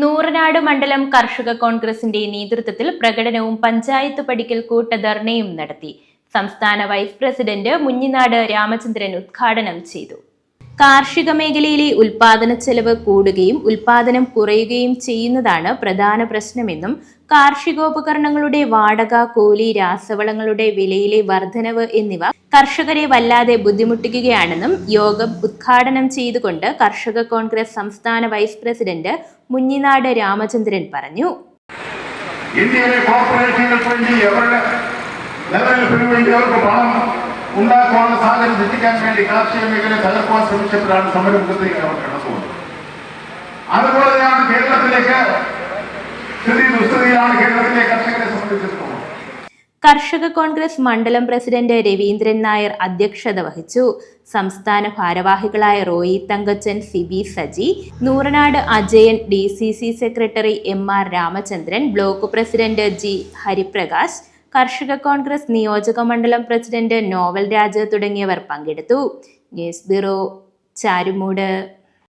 നൂറനാട് മണ്ഡലം കർഷക കോൺഗ്രസിന്റെ നേതൃത്വത്തിൽ പ്രകടനവും പഞ്ചായത്ത് പടിക്കൽ കൂട്ടധർണയും നടത്തി. സംസ്ഥാന വൈസ് പ്രസിഡന്റ് മുഞ്ഞിനാട് രാമചന്ദ്രൻ ഉദ്ഘാടനം ചെയ്തു. കാർഷിക മേഖലയിലെ ഉൽപാദന ചെലവ് കൂടുകയും ഉൽപാദനം കുറയുകയും ചെയ്യുന്നതാണ് പ്രധാന പ്രശ്നമെന്നും കാർഷികോപകരണങ്ങളുടെ വാടക, കൂലി, രാസവളങ്ങളുടെ വിലയിലെ വർധനവ് എന്നിവ കർഷകരെ വല്ലാതെ ബുദ്ധിമുട്ടിക്കുകയാണെന്നും യോഗം ഉദ്ഘാടനം ചെയ്തുകൊണ്ട് കർഷക കോൺഗ്രസ് സംസ്ഥാന വൈസ് പ്രസിഡന്റ് മുഞ്ഞിനാട് രാമചന്ദ്രൻ പറഞ്ഞു. ഇന്ത്യയിലെ കോർപ്പറേറ്റുകൾക്ക് വേണ്ടി നിലനിൽപ്പിന് വേണ്ടി അവർക്ക് പണം ഉണ്ടാക്കാനുള്ള സാഹചര്യം സൃഷ്ടിക്കാൻ വേണ്ടി കാർഷിക മേഖല തകർക്കുവാൻ ശ്രമിച്ചപ്പോഴാണ് സമരമുഖത്തേക്ക് അവർ കടന്നുപോകുന്നത്. അതുപോലെയാണ് കേരളത്തിലേക്ക് ദുസ്ഥിതിയിലാണ് കേരളത്തിലെ കർഷകരെ സംബന്ധിച്ചിടത്തോളം. കർഷക കോൺഗ്രസ് മണ്ഡലം പ്രസിഡന്റ് രവീന്ദ്രൻ നായർ അധ്യക്ഷത വഹിച്ചു. സംസ്ഥാന ഭാരവാഹികളായ Roy Thankachan, Siby Saji, Nooranad Ajayan, DCC secretary MR Ramachandran, block president G Hariprakash, കർഷക കോൺഗ്രസ് നിയോജക മണ്ഡലം പ്രസിഡന്റ് നോവൽ രാജ് തുടങ്ങിയവർ പങ്കെടുത്തു. News bureau, Charummood.